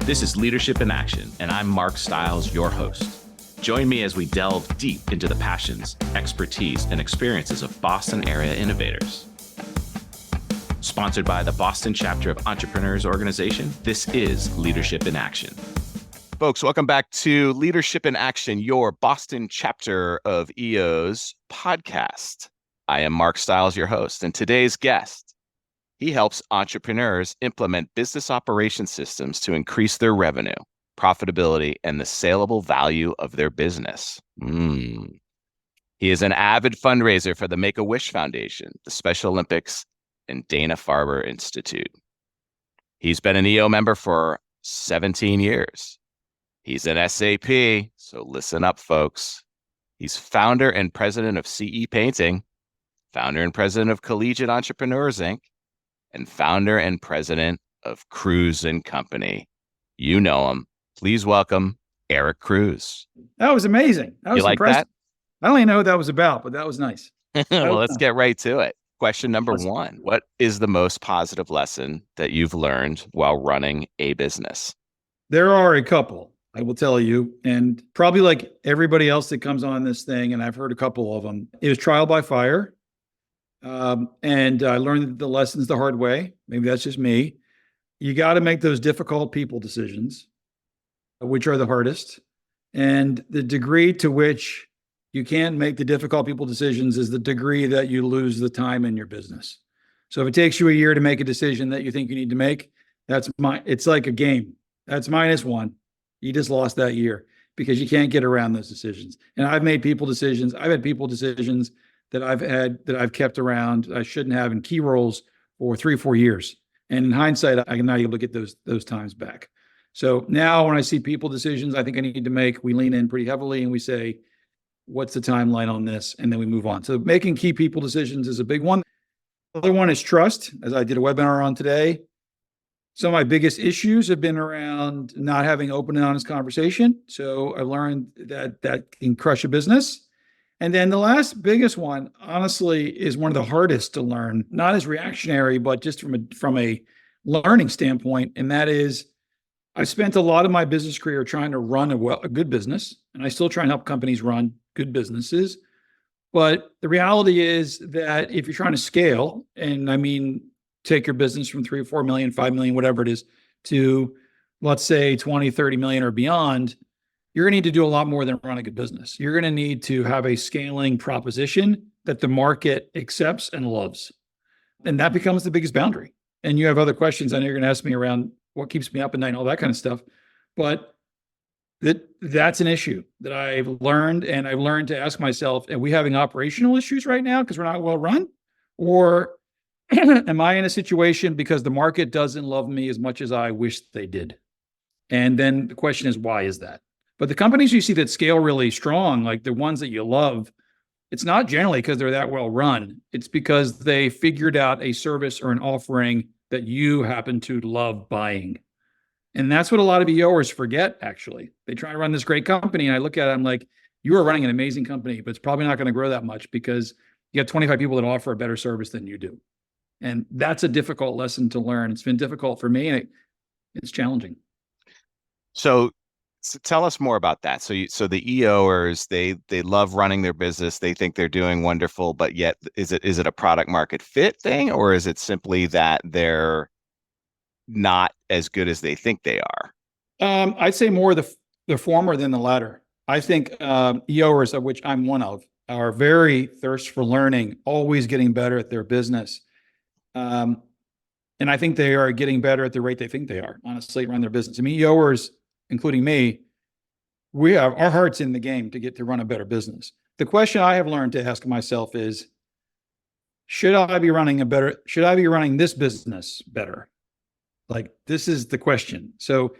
This is Leadership in Action, and I'm Mark Stiles, your host. Join me as we delve deep into the passions, expertise, and experiences of Boston area innovators. Sponsored by the Boston chapter of Entrepreneurs Organization, this is Leadership in Action. Folks, welcome back to Leadership in Action, your Boston chapter of EO's podcast. I am Mark Stiles, your host, and today's guest, he helps entrepreneurs implement business operation systems to increase their revenue, profitability, and the salable value of their business. He is an avid fundraiser for the Make-A-Wish Foundation, the Special Olympics, and Dana-Farber Institute. He's been an EO member for 17 years. He's an SAP, so listen up, folks. He's founder and president of CE Painting, founder and president of Collegiate Entrepreneurs, Inc., and founder and president of Cruz & Company. You know him. Please welcome Eric Cruz. That was amazing. That was you like impressive. That? I don't even know what that was about, but that was nice. Well, let's get right to it. Question number one, what is the most positive lesson that you've learned while running a business? There are a couple, I will tell you, and probably like everybody else that comes on this thing, and I've heard a couple of them, it was trial by fire. And I learned the lessons the hard way. Maybe that's just me. You got to make those difficult people decisions, which are the hardest. And the degree to which you can't make the difficult people decisions is the degree that you lose the time in your business. So if it takes you a year to make a decision that you think you need to make, it's like a game. That's -1. You just lost that year because you can't get around those decisions. And I've made people decisions. I've had people decisions that I've kept around I shouldn't have in key roles for 3 or 4 years. And in hindsight, I can now able to get those times back. So now when I see people decisions I think I need to make, we lean in pretty heavily and we say, what's the timeline on this? And then we move on. So making key people decisions is a big one. The other one is trust, as I did a webinar on today. Some of my biggest issues have been around not having open and honest conversation. So I learned that can crush a business. And then the last biggest one, honestly, is one of the hardest to learn, not as reactionary, but just from a learning standpoint. And that is, I've spent a lot of my business career trying to run a good business, and I still try and help companies run good businesses. But the reality is that if you're trying to scale, and I mean, take your business from 3 or 4 million, 5 million, whatever it is, to let's say 20, 30 million or beyond, you're going to need to do a lot more than run a good business. You're going to need to have a scaling proposition that the market accepts and loves. And that becomes the biggest boundary. And you have other questions I know you're going to ask me around what keeps me up at night and all that kind of stuff. But that's an issue that I've learned, and I've learned to ask myself, are we having operational issues right now because we're not well run? Or am I in a situation because the market doesn't love me as much as I wish they did? And then the question is, why is that? But the companies you see that scale really strong, like the ones that you love, it's not generally because they're that well run. It's because they figured out a service or an offering that you happen to love buying. And that's what a lot of EOers forget, actually. They try to run this great company, and I look at it, I'm like, you are running an amazing company, but it's probably not going to grow that much because you have 25 people that offer a better service than you do. And that's a difficult lesson to learn. It's been difficult for me, and it's challenging. So tell us more about that. So the EOers, they love running their business. They think they're doing wonderful, but yet is it a product market fit thing, or is it simply that they're not as good as they think they are? I'd say more the former than the latter. I think EOers, of which I'm one of, are very thirst for learning, always getting better at their business. And I think they are getting better at the rate they think they are, honestly, run their business. I mean, EOers, including me, we have our hearts in the game to get to run a better business. The question I have learned to ask myself is, should I be running this business better? Like, this is the question. So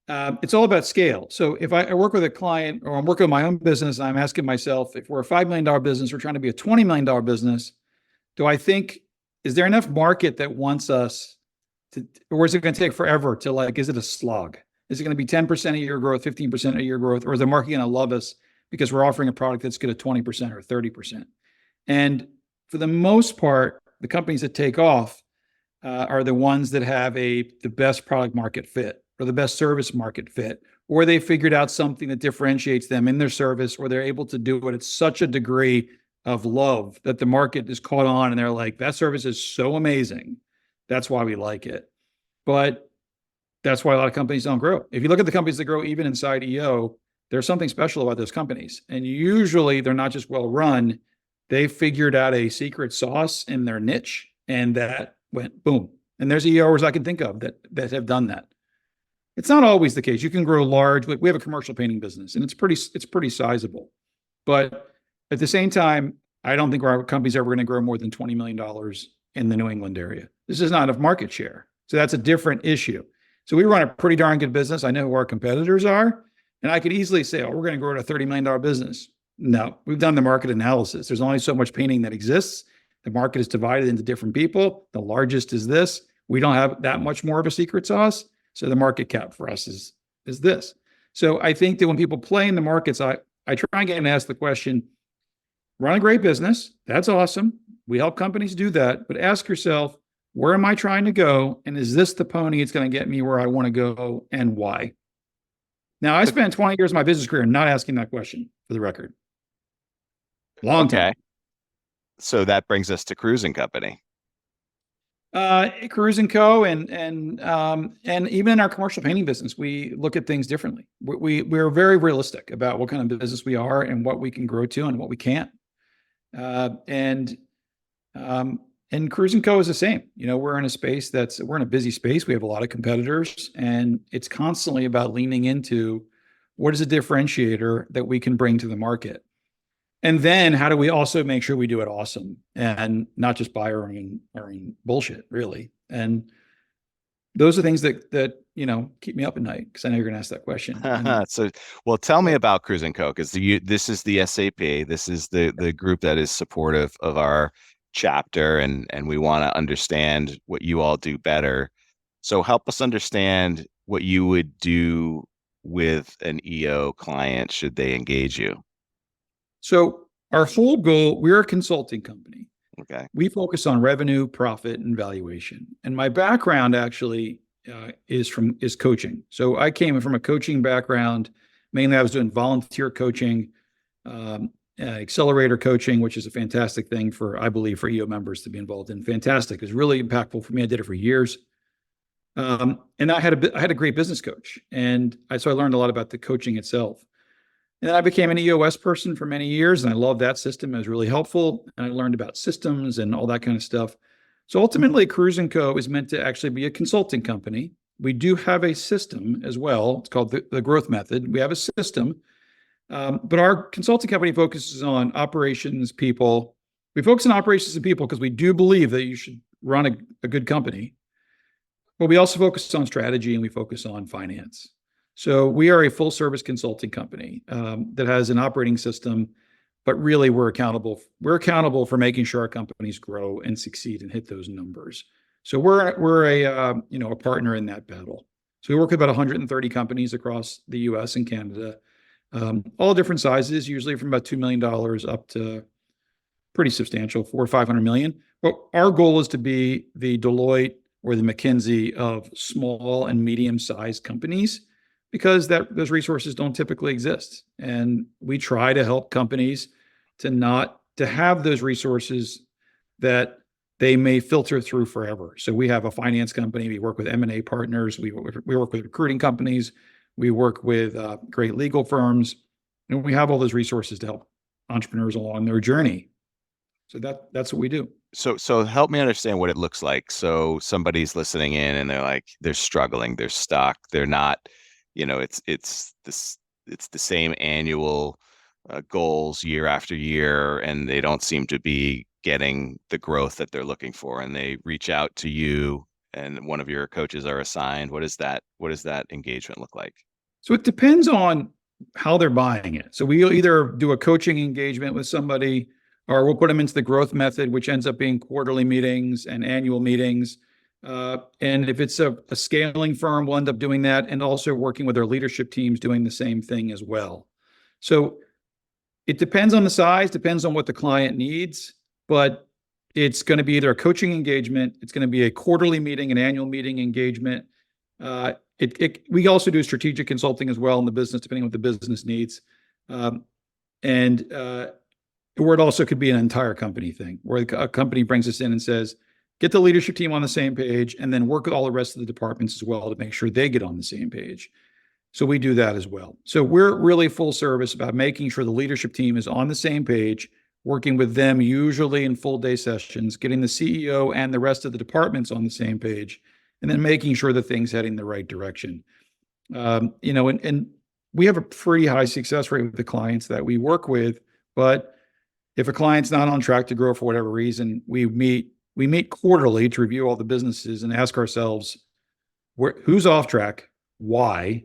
it's all about scale. So if I work with a client or I'm working on my own business, I'm asking myself, if we're a $5 million business, we're trying to be a $20 million business, is there enough market that wants us to, or is it going to take forever to is it a slog? Is it going to be 10% a year growth, 15% a year growth, or is the market going to love us because we're offering a product that's good at 20% or 30%? And for the most part, the companies that take off are the ones that have the best product market fit, or the best service market fit, or they figured out something that differentiates them in their service, or they're able to do it at such a degree of love that the market is caught on and they're like, that service is so amazing. That's why we like it. But that's why a lot of companies don't grow. If you look at the companies that grow even inside EO, there's something special about those companies. And usually they're not just well run, they figured out a secret sauce in their niche, and that went boom. And there's EOers I can think of that have done that. It's not always the case. You can grow large. We have a commercial painting business, and it's pretty sizable. But at the same time, I don't think our company's ever going to grow more than $20 million in the New England area. This is not enough market share. So that's a different issue. So we run a pretty darn good business. I know who our competitors are, and I could easily say, oh, we're going to grow to a $30 million business. No, we've done the market analysis. There's only so much painting that exists. The market is divided into different people. The largest is this. We don't have that much more of a secret sauce. So the market cap for us is this. So I think that when people play in the markets, I try and get and ask the question, run a great business. That's awesome. We help companies do that. But ask yourself, where am I trying to go? And is this the pony it's going to get me where I want to go, and why? Now, I spent 20 years of my business career not asking that question, for the record. Long time. So that brings us to Cruising Company. Cruise & Co. and even in our commercial painting business, we look at things differently. We're very realistic about what kind of business we are and what we can grow to and what we can't. And Cruise & Co. is the same. You know, we're in a busy space. We have a lot of competitors, and it's constantly about leaning into what is a differentiator that we can bring to the market. And then how do we also make sure we do it awesome and not just buy our own bullshit, really? And those are things that keep me up at night, because I know you're going to ask that question. Well, tell me about Cruise & Co., because this is the SAP. This is the group that is supportive of our chapter, and we want to understand what you all do better. So help us understand what you would do with an EO client should they engage you. So our whole goal, we're a consulting company. Okay. We focus on revenue, profit, and valuation. And my background actually is coaching. So I came from a coaching background. Mainly I was doing volunteer coaching, accelerator coaching, which is a fantastic thing I believe for EO members to be involved in. Fantastic. It was really impactful for me. I did it for years. And I had a great business coach. And so I learned a lot about the coaching itself. And then I became an EOS person for many years, and I loved that system. It was really helpful. And I learned about systems and all that kind of stuff. So ultimately, Cruise & Co. is meant to actually be a consulting company. We do have a system as well. It's called the growth method. We have a system, but our consulting company focuses on operations, people. We focus on operations and people because we do believe that you should run a good company. But we also focus on strategy, and we focus on finance. So we are a full service consulting company that has an operating system, but really we're accountable for making sure our companies grow and succeed and hit those numbers. So we're a partner in that battle. So we work with about 130 companies across the US and Canada, all different sizes, usually from about $2 million up to pretty substantial, $400 or $500 million. But our goal is to be the Deloitte or the McKinsey of small and medium-sized companies, because those resources don't typically exist. And we try to help companies to have those resources that they may filter through forever. So we have a finance company. We work with M&A partners. We work with recruiting companies. We work with great legal firms. And we have all those resources to help entrepreneurs along their journey. So that's what we do. So help me understand what it looks like. So somebody's listening in and they're struggling, they're stuck, they're not, it's the same annual goals year after year, and they don't seem to be getting the growth that they're looking for, and they reach out to you and one of your coaches are assigned. What does that engagement look like? So it depends on how they're buying it. So we'll either do a coaching engagement with somebody, or we'll put them into the growth method, which ends up being quarterly meetings and annual meetings. And if it's a scaling firm, we'll end up doing that, and also working with our leadership teams doing the same thing as well. So it depends on the size, depends on what the client needs, but it's going to be either a coaching engagement, it's going to be a quarterly meeting, an annual meeting engagement, We also do strategic consulting as well in the business, depending on what the business needs. And where it also could be an entire company thing, where a company brings us in and says, get the leadership team on the same page, and then work with all the rest of the departments as well to make sure they get on the same page. So we do that as well. So we're really full service about making sure the leadership team is on the same page, working with them usually in full day sessions, getting the CEO and the rest of the departments on the same page, and then making sure the thing's heading the right direction. And we have a pretty high success rate with the clients that we work with, but if a client's not on track to grow for whatever reason, we meet quarterly to review all the businesses and ask ourselves, who's off track, why,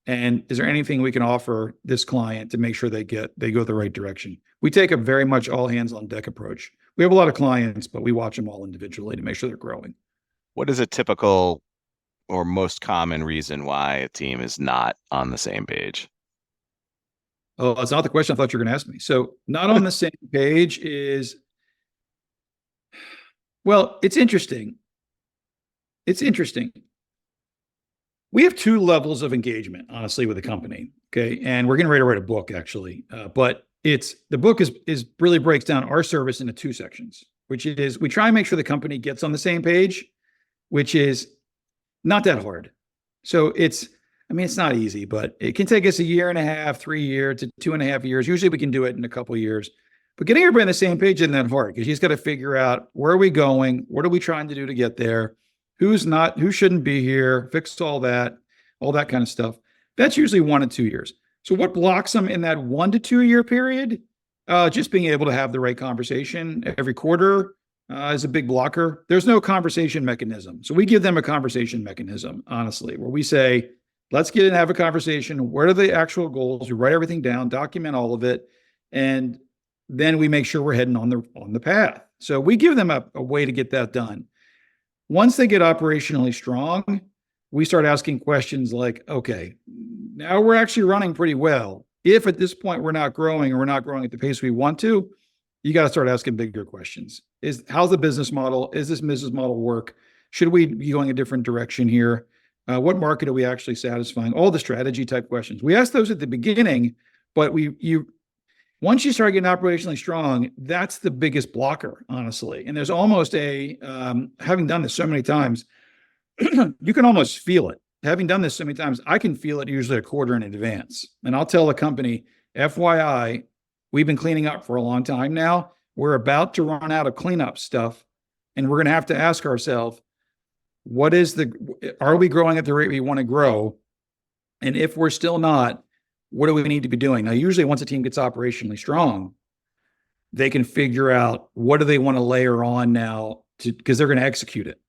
and is there anything we can offer this client to make sure they go the right direction? We take a very much all hands on deck approach. We have a lot of clients, but we watch them all individually to make sure they're growing. What is a typical or most common reason why a team is not on the same page? Oh, that's not the question I thought you were going to ask me. So not on the same page is, well, it's interesting. We have two levels of engagement, honestly, with the company. Okay. And we're getting ready to write a book, actually. But the book is really breaks down our service into two sections, which is we try and make sure the company gets on the same page, which is not that hard. So it's not easy, but it can take us 1.5 to 3 years to 2.5 years. Usually we can do it in a couple of years. But getting everybody on the same page isn't that hard because you just got to figure out where are we going? What are we trying to do to get there? Who shouldn't be here? Fix all that kind of stuff. That's usually 1 to 2 years. So what blocks them in that 1 to 2 year period? Just being able to have the right conversation every quarter is a big blocker. There's no conversation mechanism. So we give them a conversation mechanism, honestly, where we say, let's get in and have a conversation. What are the actual goals? We write everything down, document all of it, and then we make sure we're heading on the path. So we give them a way to get that done. Once they get operationally strong, we start asking questions like, okay, now we're actually running pretty well. If at this point we're not growing or we're not growing at the pace we want to, you got to start asking bigger questions. How's the business model? Is this business model work? Should we be going a different direction here? What market are we actually satisfying? All the strategy type questions. We ask those at the beginning, but once you start getting operationally strong, that's the biggest blocker, honestly. And there's almost having done this so many times, you can almost feel it. Having done this so many times, I can feel it usually a quarter in advance. And I'll tell the company, FYI, we've been cleaning up for a long time now. We're about to run out of cleanup stuff. And we're going to have to ask ourselves, are we growing at the rate we want to grow? And if we're still not, what do we need to be doing? Now, usually once a team gets operationally strong, they can figure out what do they want to layer on now because they're going to execute it.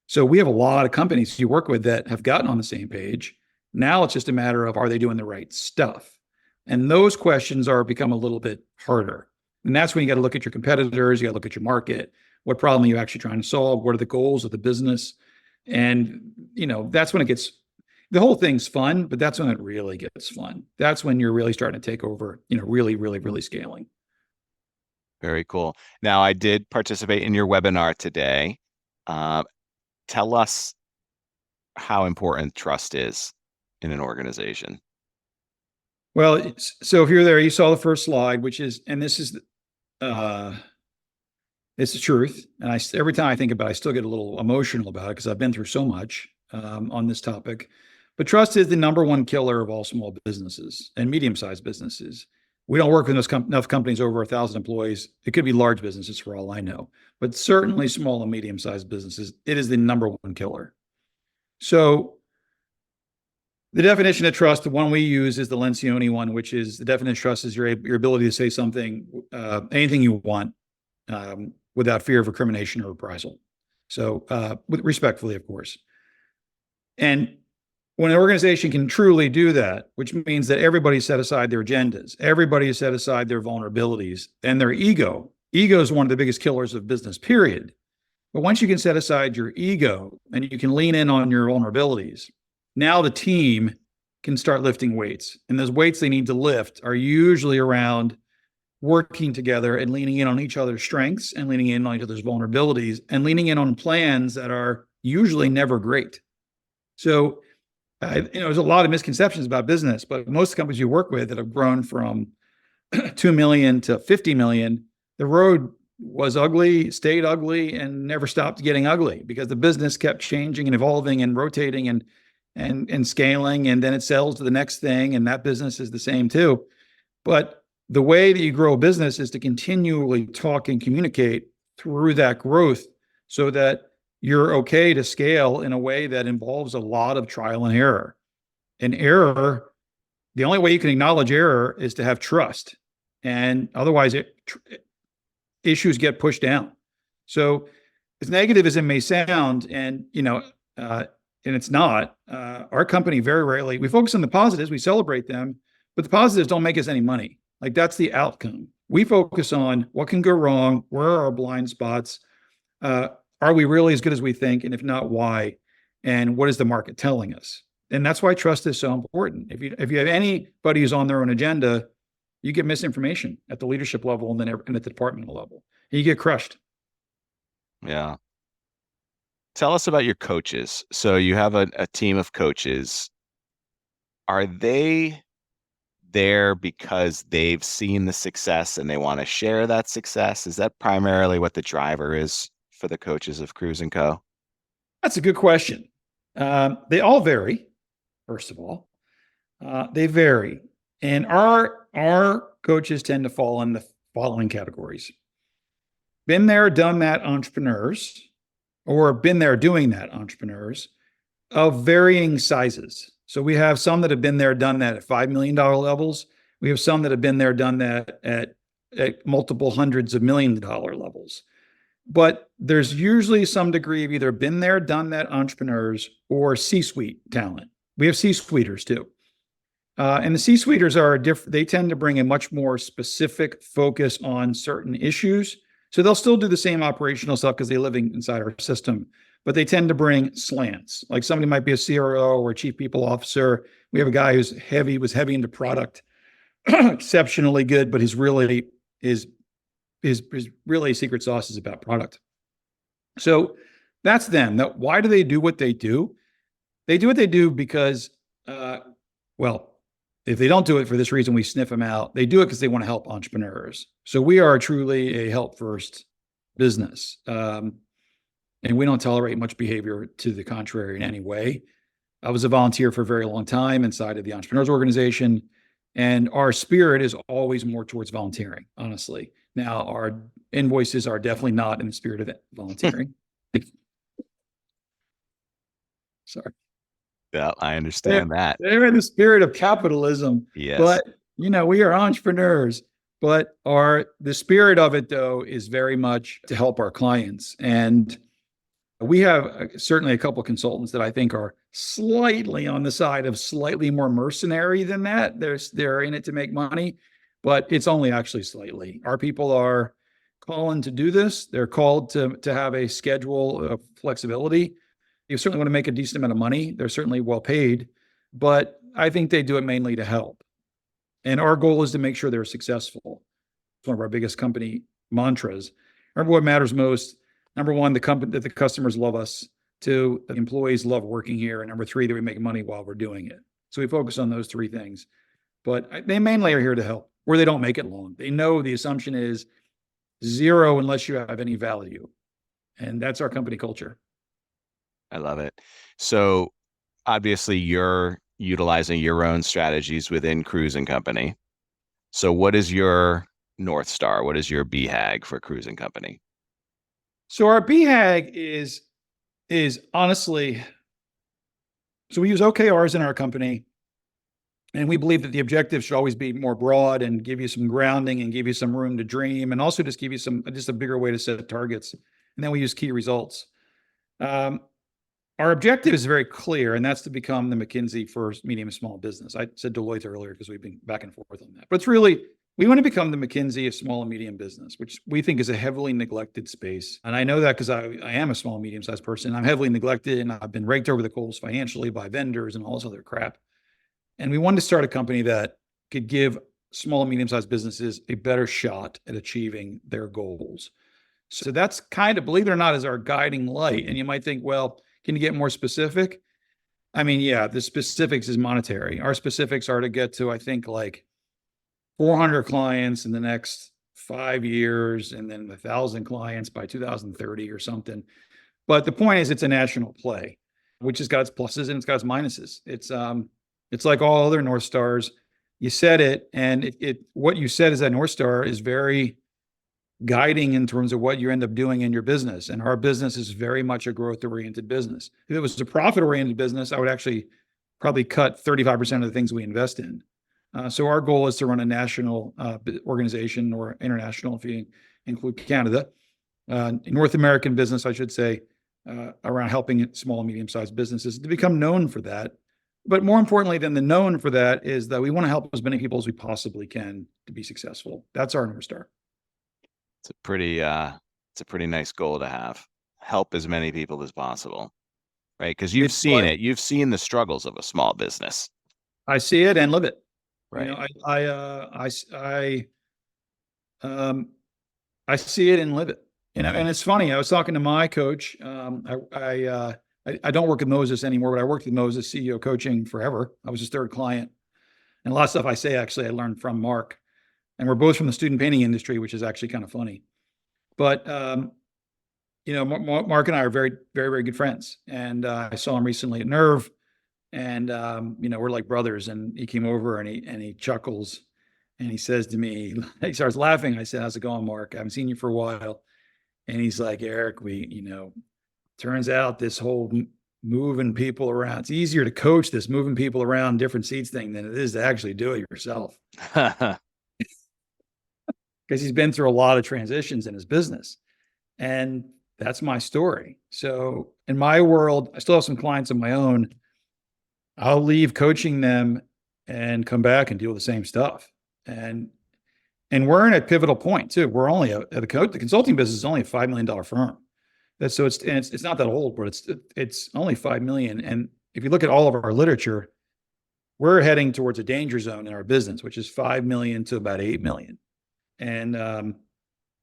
So we have a lot of companies you work with that have gotten on the same page. Now it's just a matter of, are they doing the right stuff? And those questions become a little bit harder. And that's when you got to look at your competitors. You got to look at your market. What problem are you actually trying to solve? What are the goals of the business? And, that's when the whole thing's fun, but that's when it really gets fun. That's when you're really starting to take over, really, really, really scaling. Very cool. Now, I did participate in your webinar today. Tell us how important trust is in an organization. Well, so if you're there, you saw the first slide, which is, and this is it's the truth. And every time I think about it, I still get a little emotional about it because I've been through so much on this topic. But trust is the number one killer of all small businesses and medium-sized businesses. We don't work with enough companies over 1,000 employees. It could be large businesses for all I know, but certainly small and medium-sized businesses, it is the number one killer. So the definition of trust, the one we use is the Lencioni one, which is the definition of trust is your ability to say something, anything you want, without fear of recrimination or reprisal. So respectfully, of course. And when an organization can truly do that, which means that everybody set aside their agendas, everybody set aside their vulnerabilities and their ego. Ego is one of the biggest killers of business, period. But once you can set aside your ego and you can lean in on your vulnerabilities, now the team can start lifting weights. And those weights they need to lift are usually around working together and leaning in on each other's strengths and leaning in on each other's vulnerabilities and leaning in on plans that are usually never great. So, there's a lot of misconceptions about business, but most companies you work with that have grown from 2 million to 50 million, the road was ugly, stayed ugly, and never stopped getting ugly because the business kept changing and evolving and rotating and scaling, and then it sells to the next thing, and that business is the same too. But the way that you grow a business is to continually talk and communicate through that growth so that you're okay to scale in a way that involves a lot of trial and error. And error, the only way you can acknowledge error is to have trust. And otherwise, issues get pushed down. So, as negative as it may sound, and it's not, our company very rarely, we focus on the positives, we celebrate them, but the positives don't make us any money. Like, that's the outcome. We focus on what can go wrong, where are our blind spots, are we really as good as we think? And if not, why? And what is the market telling us? And that's why trust is so important. If you have anybody who's on their own agenda, you get misinformation at the leadership level and then at the departmental level. And you get crushed. Yeah. Tell us about your coaches. So you have a team of coaches. Are they there because they've seen the success and they want to share that success? Is that primarily what the driver is for the coaches of Cruise & Co? That's a good question. They all vary, first of all. They vary. And our coaches tend to fall in the following categories. Been there, done that entrepreneurs, or been there doing that entrepreneurs of varying sizes. So we have some that have been there, done that at $5 million levels. We have some that have been there, done that at multiple hundreds of $1 million levels. But there's usually some degree of either been there, done that entrepreneurs or C-suite talent. We have C-suiters too. And the C-suiters are different. They tend to bring a much more specific focus on certain issues. So they'll still do the same operational stuff because they're living inside our system, but they tend to bring slants. Like somebody might be a CRO or a chief people officer. We have a guy who's was heavy into product, exceptionally good, but his really secret sauce is about product. So that's them. Now, why do they do what they do? They do what they do because, if they don't do it for this reason, we sniff them out. They do it because they want to help entrepreneurs. So we are truly a help first business. And we don't tolerate much behavior to the contrary in any way. I was a volunteer for a very long time inside of the Entrepreneurs Organization, and our spirit is always more towards volunteering, honestly. Now, our invoices are definitely not in the spirit of volunteering. Sorry. Yeah, I understand that. They're in the spirit of capitalism. Yes. But, we are entrepreneurs. But the spirit of it, though, is very much to help our clients. And we have certainly a couple of consultants that I think are slightly on the side of slightly more mercenary than that. They're in it to make money, but it's only actually slightly. Our people are calling to do this. They're called to have a schedule of flexibility. You certainly want to make a decent amount of money. They're certainly well paid, but I think they do it mainly to help. And our goal is to make sure they're successful. It's one of our biggest company mantras. Remember what matters most. Number one, that the customers love us. Two, the employees love working here. And number three, that we make money while we're doing it. So we focus on those three things. But they mainly are here to help, where they don't make it long. They know the assumption is zero unless you have any value. And that's our company culture. I love it. So obviously you're utilizing your own strategies within Cruise & Company. So what is your North Star? What is your BHAG for Cruise & Company? So our BHAG is honestly, so we use OKRs in our company, and we believe that the objective should always be more broad and give you some grounding and give you some room to dream, and also just give you just a bigger way to set targets. And then we use key results. Our objective is very clear, and that's to become the McKinsey for medium and small business. I said Deloitte earlier because we've been back and forth on that. But it's really, we want to become the McKinsey of small and medium business, which we think is a heavily neglected space. And I know that because I am a small and medium-sized person. I'm heavily neglected, and I've been raked over the coals financially by vendors and all this other crap. And we wanted to start a company that could give small and medium-sized businesses a better shot at achieving their goals. So that's kind of, believe it or not, is our guiding light. And you might think, well, can you get more specific? I mean, yeah, the specifics is monetary. Our specifics are to get to, I think, like 400 clients in the next 5 years, and then 1,000 clients by 2030 or something. But the point is, it's a national play, which has got its pluses and it's got its minuses. It's like all other North Stars. You said it, and what you said is that North Star is very guiding in terms of what you end up doing in your business. And our business is very much a growth-oriented business. If it was a profit-oriented business, I would actually probably cut 35% of the things we invest in. So our goal is to run a national organization, or international if you include Canada, North American business, I should say, around helping small and medium-sized businesses to become known for that. But more importantly than the known for that is that we want to help as many people as we possibly can to be successful. That's our North Star. It's a pretty nice goal to have. Help as many people as possible, right? Because you've seen it. You've seen the struggles of a small business. I see it and live it. Right. You know, I see it and live it. You know, and it's funny. I was talking to my coach. I don't work with Moses anymore, but I worked with Moses CEO coaching forever. I was his third client, and a lot of stuff I say actually I learned from Mark. And we're both from the student painting industry, which is actually kind of funny. But you know, Mark and I are very, very, very good friends. And I saw him recently at Nerve, and you know, we're like brothers. And he came over and he chuckles, and he says to me, he starts laughing. I said, "How's it going, Mark? I haven't seen you for a while." And he's like, "Eric, turns out this whole moving people around, it's easier to coach this moving people around different seats thing than it is to actually do it yourself." Because he's been through a lot of transitions in his business. And that's my story. So in my world, I still have some clients of my own. I'll leave coaching them and come back and deal with the same stuff. And we're in a pivotal point too. We're only the consulting business is only a $5 million firm. So it's not that old, but it's only 5 million. And if you look at all of our literature, we're heading towards a danger zone in our business, which is 5 million to about 8 million. And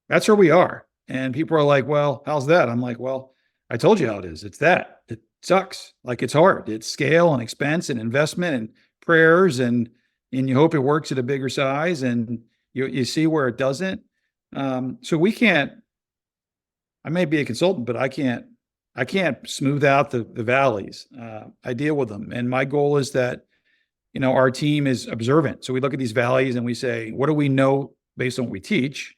that's where we are. And people are like, "Well, how's that?" I'm like, "Well, I told you how it is. It's that. It sucks. Like, it's hard. It's scale and expense and investment and prayers, and you hope it works at a bigger size, and you see where it doesn't." So we can't. I may be a consultant, but I can't smooth out the valleys. I deal with them, and my goal is that, you know, our team is observant. So we look at these valleys and we say, what do we know based on what we teach?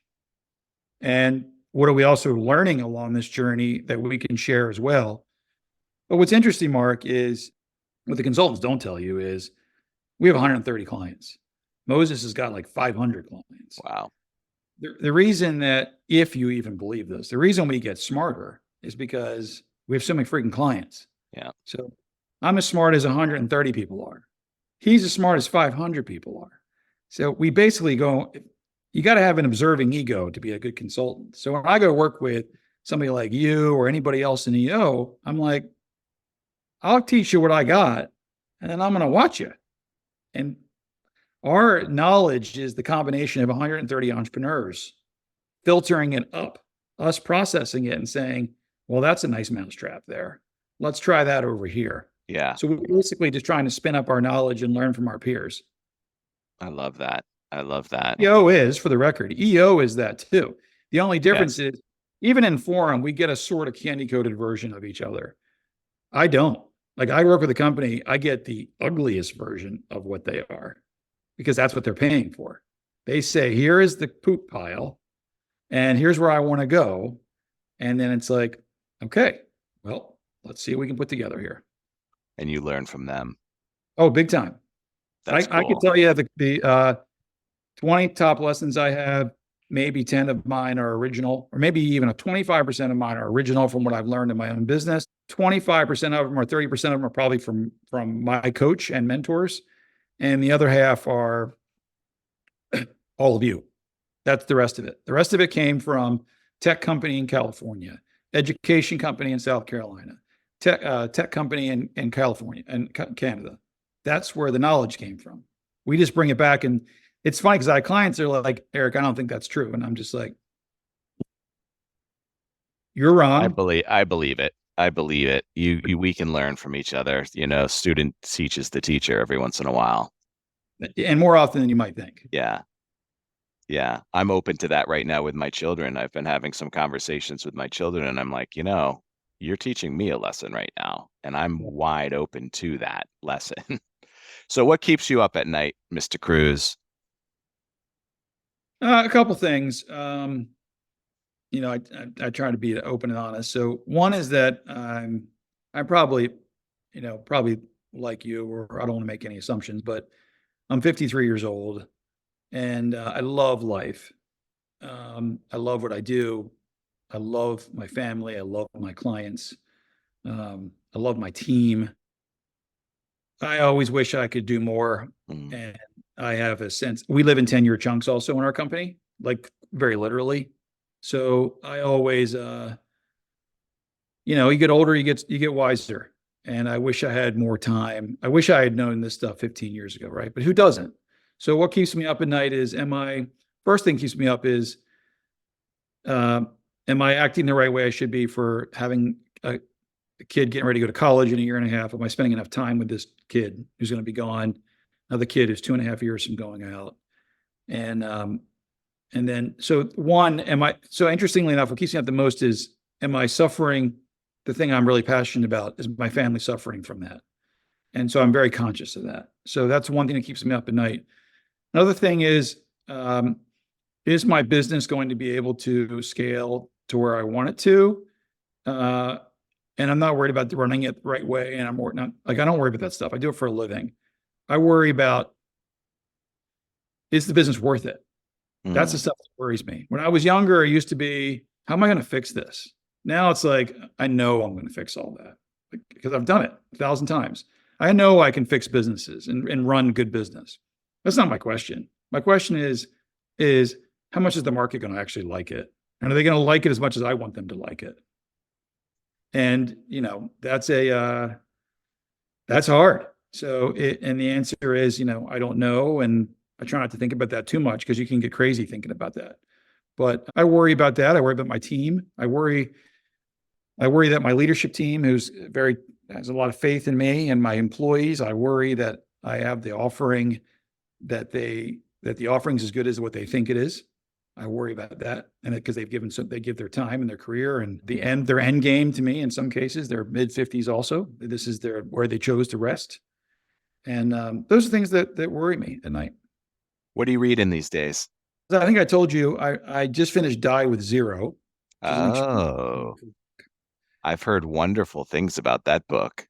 And what are we also learning along this journey that we can share as well? But what's interesting, Mark, is what the consultants don't tell you is we have 130 clients. Moses has got like 500 clients. Wow. The reason that, if you even believe this, the reason we get smarter is because we have so many freaking clients. Yeah. So I'm as smart as 130 people are. He's as smart as 500 people are. So we basically go, you got to have an observing ego to be a good consultant. So when I go work with somebody like you or anybody else in EO, I'm like, I'll teach you what I got, and then I'm going to watch you. And our knowledge is the combination of 130 entrepreneurs filtering it up, us processing it and saying, well, that's a nice mousetrap there. Let's try that over here. Yeah. So we're basically just trying to spin up our knowledge and learn from our peers. I love that. I love that. EO is, for the record, EO is that too. The only difference is, even in forum, we get a sort of candy-coated version of each other. I don't. Like, I work with a company, I get the ugliest version of what they are, because that's what they're paying for. They say, here is the poop pile, and here's where I want to go. And then it's like, okay, well, let's see what we can put together here. And you learn from them. Oh, big time. That's cool. I can tell you the 20 top lessons I have, maybe 10 of mine are original, or maybe even 25% of mine are original from what I've learned in my own business. 25% of them or 30% of them are probably from my coach and mentors. And the other half are all of you. That's the rest of it. The rest of it came from tech company in California, education company in South Carolina, tech company in California and Canada. That's where the knowledge came from. We just bring it back. And it's funny because I have clients that are like, Eric, I don't think that's true. And I'm just like, you're wrong. I believe it. I believe it. We can learn from each other. Student teaches the teacher every once in a while. And more often than you might think. Yeah. Yeah. I'm open to that right now with my children. I've been having some conversations with my children, and I'm like, you're teaching me a lesson right now, and I'm wide open to that lesson. So what keeps you up at night, Mr. Cruz? A couple things. I try to be open and honest. So one is that I'm probably, probably like you, or I don't want to make any assumptions, but I'm 53 years old, and I love life. I love what I do. I love my family. I love my clients. I love my team. I always wish I could do more. Mm. And I have a sense we live in 10-year chunks also in our company, like very literally. So I always, you get older, you get wiser. And I wish I had more time. I wish I had known this stuff 15 years ago, right? But who doesn't? So what keeps me up at night is, first thing keeps me up is, am I acting the right way I should be for having a kid getting ready to go to college in a year and a half? Am I spending enough time with this kid who's going to be gone? Another kid who's 2.5 years from going out. And then, so interestingly enough, what keeps me up the most is, am I suffering? The thing I'm really passionate about is my family suffering from that. And so I'm very conscious of that. So that's one thing that keeps me up at night. Another thing is my business going to be able to scale to where I want it to? And I'm not worried about running it the right way. And I don't worry about that stuff. I do it for a living. I worry about, is the business worth it? That's the stuff that worries me. When I was younger, it used to be, how am I going to fix this? Now it's like, I know I'm going to fix all that because I've done it 1,000 times. I know I can fix businesses and run good business. That's not my question. My question is how much is the market going to actually like it? And are they going to like it as much as I want them to like it? And, that's hard. And the answer is, I don't know. And I try not to think about that too much because you can get crazy thinking about that. But I worry about that. I worry about my team. I worry that my leadership team, has a lot of faith in me, and my employees, I worry that I have the offering, that the offering's as good as what they think it is. I worry about that. And because they give their time and their career and their end game to me, in some cases, they're mid-50s also. This is where they chose to rest. And those are things that worry me at night. What do you read in these days? I think I told you, I just finished Die with Zero. Oh, I've heard wonderful things about that book.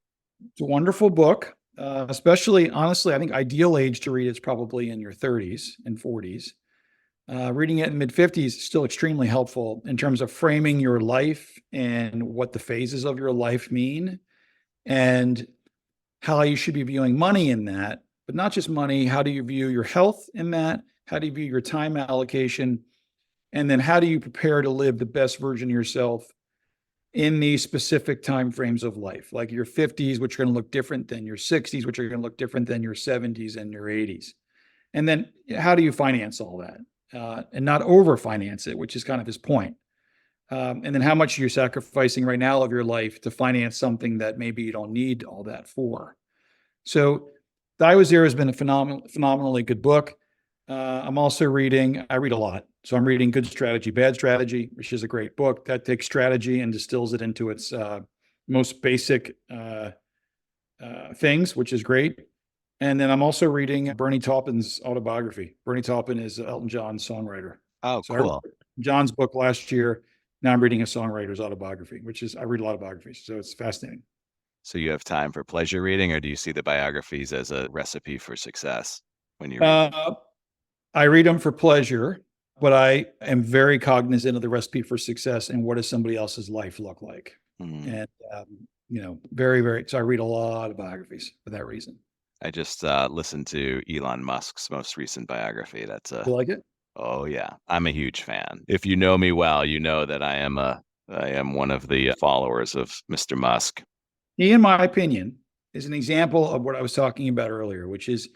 It's a wonderful book, especially, honestly, I think ideal age to read is probably in your 30s and 40s. Reading it in mid-50s is still extremely helpful in terms of framing your life and what the phases of your life mean and how you should be viewing money in that. But not just money, how do you view your health in that? How do you view your time allocation? And then how do you prepare to live the best version of yourself in these specific timeframes of life, like your 50s, which are going to look different than your 60s, which are going to look different than your 70s and your 80s. And then how do you finance all that and not over-finance it, which is kind of his point. And then how much you're sacrificing right now of your life to finance something that maybe you don't need all that for. So Die with Zero has been a phenomenally good book. I read a lot. So I'm reading Good Strategy, Bad Strategy, which is a great book that takes strategy and distills it into its most basic things, which is great. And then I'm also reading Bernie Taupin's autobiography. Bernie Taupin is Elton John's songwriter. Oh, So cool. I read John's book last year. Now I'm reading a songwriter's autobiography, I read a lot of biographies. So it's fascinating. So you have time for pleasure reading, or do you see the biographies as a recipe for success when you read them? I read them for pleasure, but I am very cognizant of the recipe for success and what does somebody else's life look like. And, very, very, so I read a lot of biographies for that reason. I just listened to Elon Musk's most recent biography. You like it? Oh yeah, I'm a huge fan. If you know me well, you know that I am one of the followers of Mr. Musk. He, in my opinion, is an example of what I was talking about earlier, which is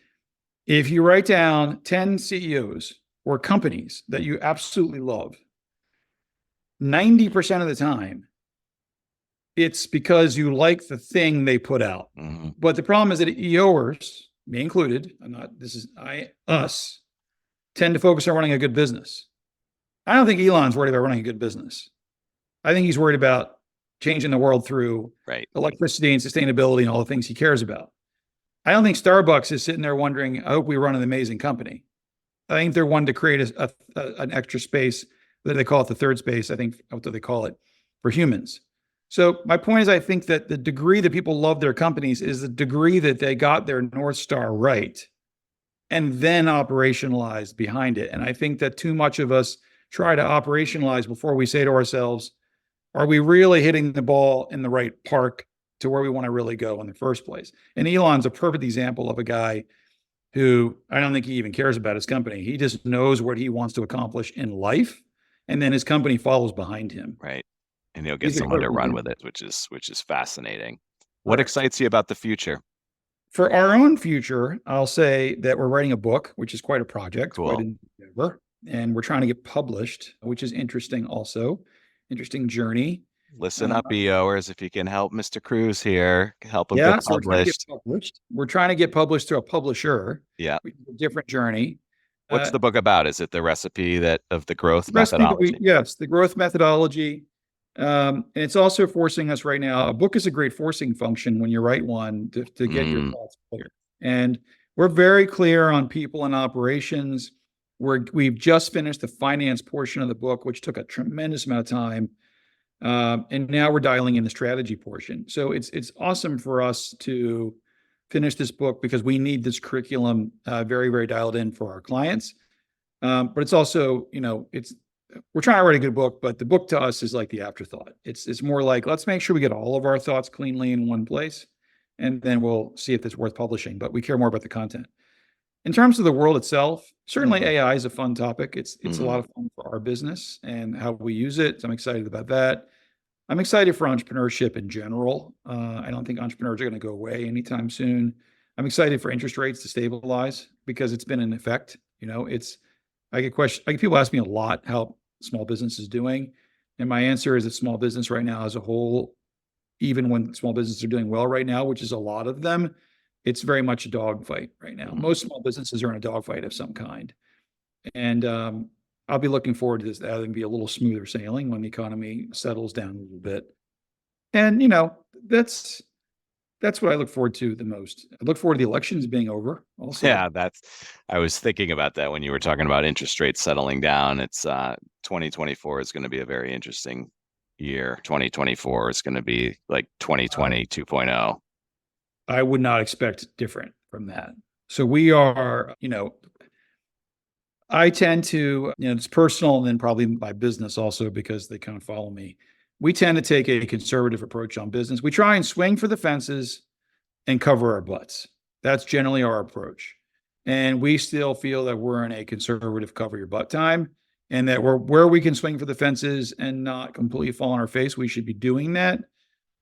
if you write down 10 CEOs or companies that you absolutely love, 90% of the time, it's because you like the thing they put out. Mm-hmm. But the problem is that EOers, me included, us, tend to focus on running a good business. I don't think Elon's worried about running a good business. I think he's worried about changing the world through electricity and sustainability and all the things he cares about. I don't think Starbucks is sitting there wondering, I hope we run an amazing company. I think they're one to create an extra space, that they call it the third space, I think, what do they call it, for humans. So my point is, I think that the degree that people love their companies is the degree that they got their North Star right and then operationalized behind it. And I think that too much of us try to operationalize before we say to ourselves, are we really hitting the ball in the right park to where we want to really go in the first place? And Elon's a perfect example of a guy who, I don't think he even cares about his company. He just knows what he wants to accomplish in life, and then his company follows behind him. Right. And he'll get someone to run with it, which is fascinating. What Correct. excites you about the future? For our own future, I'll say that we're writing a book, which is quite a project, Cool. quite an endeavor, and we're trying to get published, which is interesting also. Interesting journey. Listen up, EOers, if you can help Mr. Cruz here, help him get So published. We're trying to get published through a publisher. Yeah. Which is a different journey. What's the book about? Is it the recipe of the growth methodology? Yes, the growth methodology. And it's also forcing us right now. A book is a great forcing function when you write one to get your thoughts clear. And we're very clear on people and operations. We've just finished the finance portion of the book, which took a tremendous amount of time. And now we're dialing in the strategy portion. So it's awesome for us to finish this book because we need this curriculum very, very dialed in for our clients. But it's also, we're trying to write a good book, but the book to us is like the afterthought. It's more like, let's make sure we get all of our thoughts cleanly in one place, and then we'll see if it's worth publishing. But we care more about the content. In terms of the world itself, certainly AI is a fun topic. It's a lot of fun for our business and how we use it. So I'm excited about that. I'm excited for entrepreneurship in general. I don't think entrepreneurs are going to go away anytime soon. I'm excited for interest rates to stabilize because it's been in effect. I get people ask me a lot how small business is doing. And my answer is that small business right now as a whole, even when small businesses are doing well right now, which is a lot of them, it's very much a dogfight right now. Most small businesses are in a dogfight of some kind. And I'll be looking forward to this having be a little smoother sailing when the economy settles down a little bit. And, that's what I look forward to the most. I look forward to the elections being over also. Yeah, I was thinking about that when you were talking about interest rates settling down. It's 2024 is going to be a very interesting year. 2024 is going to be like 2020 2.0. I would not expect different from that. So we are, I tend to, it's personal and then probably my business also because they kind of follow me. We tend to take a conservative approach on business. We try and swing for the fences and cover our butts. That's generally our approach. And we still feel that we're in a conservative cover your butt time and that where we can swing for the fences and not completely fall on our face, we should be doing that.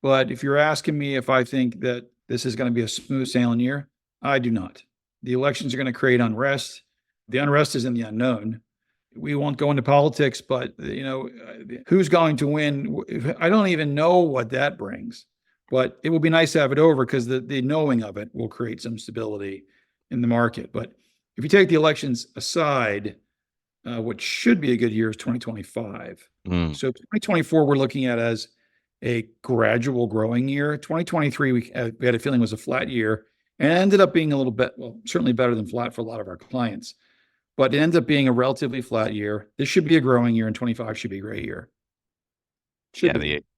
But if you're asking me if I think that this is going to be a smooth sailing year, I do not. The elections are going to create unrest. The unrest is in the unknown. We won't go into politics, but who's going to win? I don't even know what that brings, but it will be nice to have it over because the knowing of it will create some stability in the market. But if you take the elections aside, what should be a good year is 2025. So 2024, we're looking at as a gradual growing year. 2023, we had a feeling was a flat year and it ended up being a little bit, well, certainly better than flat for a lot of our clients. But it ends up being a relatively flat year. This should be a growing year, and 25 should be a great year. The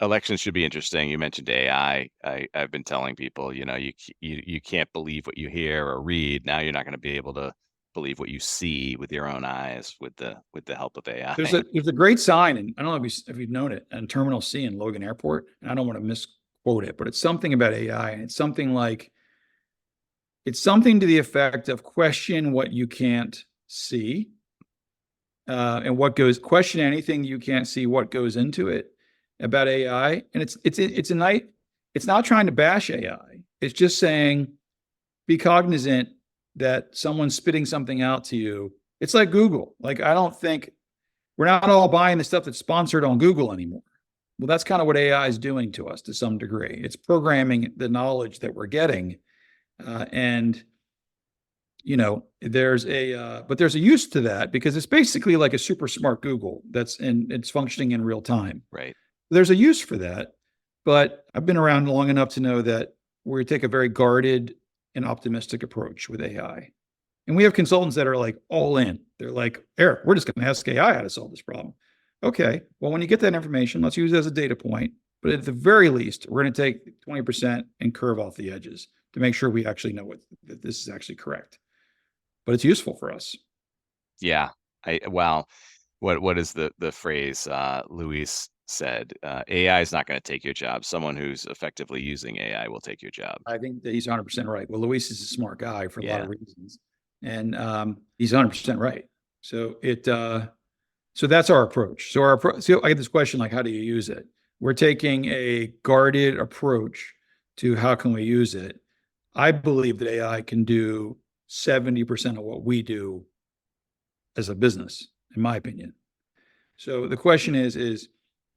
elections should be interesting. You mentioned AI. I've been telling people, you can't believe what you hear or read. Now you're not going to be able to believe what you see with your own eyes with the help of AI. There's a great sign, and I don't know if you've known it, on Terminal C in Logan Airport. And I don't want to misquote it, but it's something about AI, and it's something to the effect of question what you can't see, and question anything you can't see, what goes into it about AI. And it's not trying to bash AI. It's just saying, be cognizant that someone's spitting something out to you. It's like Google. Like, I don't think we're not all buying the stuff that's sponsored on Google anymore. Well, that's kind of what AI is doing to us to some degree. It's programming the knowledge that we're getting. And, there's a use to that because it's basically like a super smart Google it's functioning in real time. Right. There's a use for that. But I've been around long enough to know that we take a very guarded and optimistic approach with AI. And we have consultants that are like all in. They're like, Eric, we're just going to ask AI how to solve this problem. Okay, well, when you get that information, let's use it as a data point. But at the very least, we're going to take 20% and curve off the edges to make sure we actually know that this is actually correct. But it's useful for us. Yeah. What is the phrase Luis said? AI is not going to take your job. Someone who's effectively using AI will take your job. I think that he's 100% right. Well, Luis is a smart guy for a lot Yeah. of reasons. And he's 100% right. So that's our approach. So I get this question, like, how do you use it? We're taking a guarded approach to how can we use it. I believe that AI can do 70% of what we do as a business, in my opinion. So the question is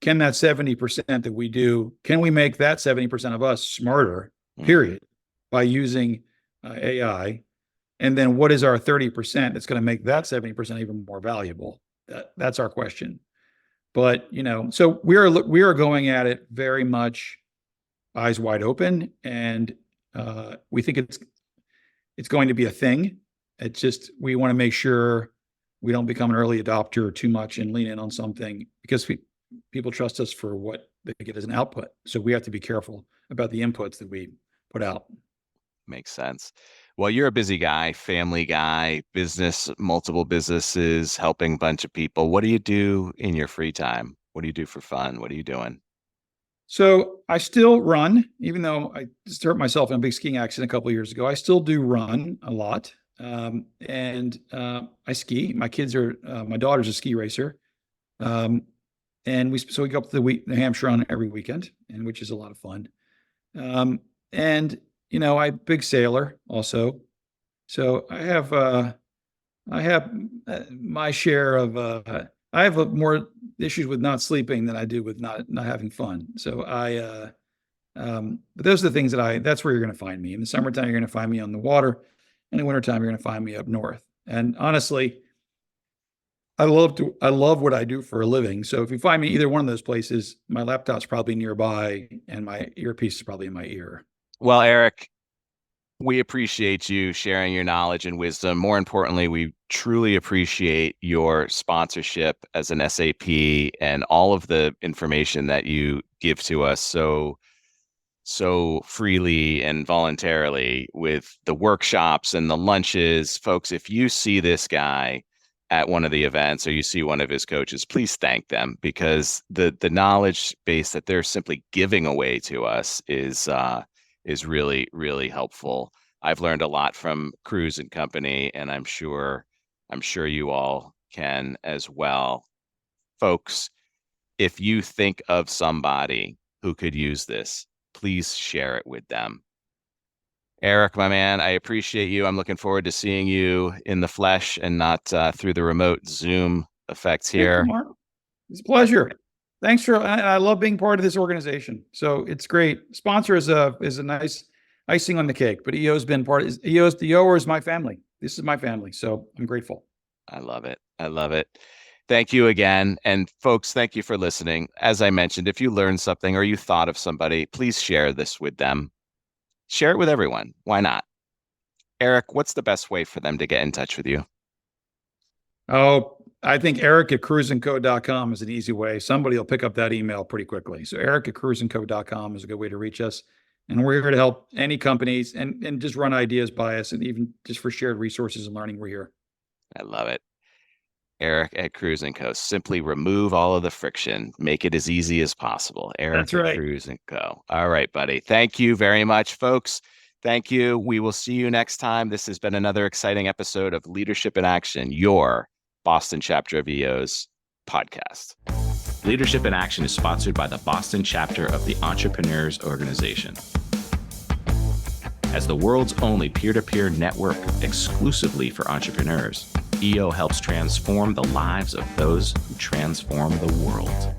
can that 70% that we do, can we make that 70% of us smarter, period, by using AI? And then what is our 30% that's going to make that 70% even more valuable? That's our question. But, so we are going at it very much eyes wide open, and we think it's going to be a thing. It's just, we want to make sure we don't become an early adopter too much and lean in on something because people trust us for what they get as an output. So we have to be careful about the inputs that we put out. Makes sense. Well, you're a busy guy, family guy, multiple businesses, helping a bunch of people. What do you do in your free time? What do you do for fun? What are you doing? So I still run, even though I just hurt myself in a big skiing accident a couple of years ago. I still do run a lot. And I ski. My daughter's a ski racer. And we go up to the New Hampshire on every weekend, and which is a lot of fun. And I'm big sailor also. So I have my share of, I have more issues with not sleeping than I do with not having fun. So but those are the things that's where you're going to find me. In the summertime, you're going to find me on the water. In the wintertime, you're going to find me up north. And honestly, I love what I do for a living. So if you find me either one of those places, my laptop's probably nearby and my earpiece is probably in my ear. Well, Eric, we appreciate you sharing your knowledge and wisdom. More importantly, we truly appreciate your sponsorship as an SAP and all of the information that you give to us so freely and voluntarily with the workshops and the lunches. Folks, if you see this guy at one of the events or you see one of his coaches, please thank them, because the knowledge base that they're simply giving away to us is really, really helpful. I've learned a lot from Cruise and Company, and I'm sure you all can as well. Folks, if you think of somebody who could use this, please share it with them. Eric, my man, I appreciate you. I'm looking forward to seeing you in the flesh and not through the remote Zoom effects here. It's a pleasure. Thanks I love being part of this organization. So it's great. Sponsor is a nice icing on the cake, but EO's been EO is my family. This is my family. So I'm grateful. I love it. I love it. Thank you again. And folks, thank you for listening. As I mentioned, if you learned something or you thought of somebody, please share this with them. Share it with everyone. Why not? Eric, what's the best way for them to get in touch with you? Oh, I think eric@cruiseandco.com is an easy way. Somebody will pick up that email pretty quickly. So eric@cruiseandco.com is a good way to reach us. And we're here to help any companies and just run ideas by us, and even just for shared resources and learning, we're here. I love it. Eric at Cruise & Co. Simply remove all of the friction. Make it as easy as possible. Eric That's right. at Cruise & Co. All right, buddy. Thank you very much, folks. Thank you. We will see you next time. This has been another exciting episode of Leadership in Action, your Boston Chapter of EO's podcast. Leadership in Action is sponsored by the Boston Chapter of the Entrepreneurs Organization. As the world's only peer-to-peer network exclusively for entrepreneurs, EO helps transform the lives of those who transform the world.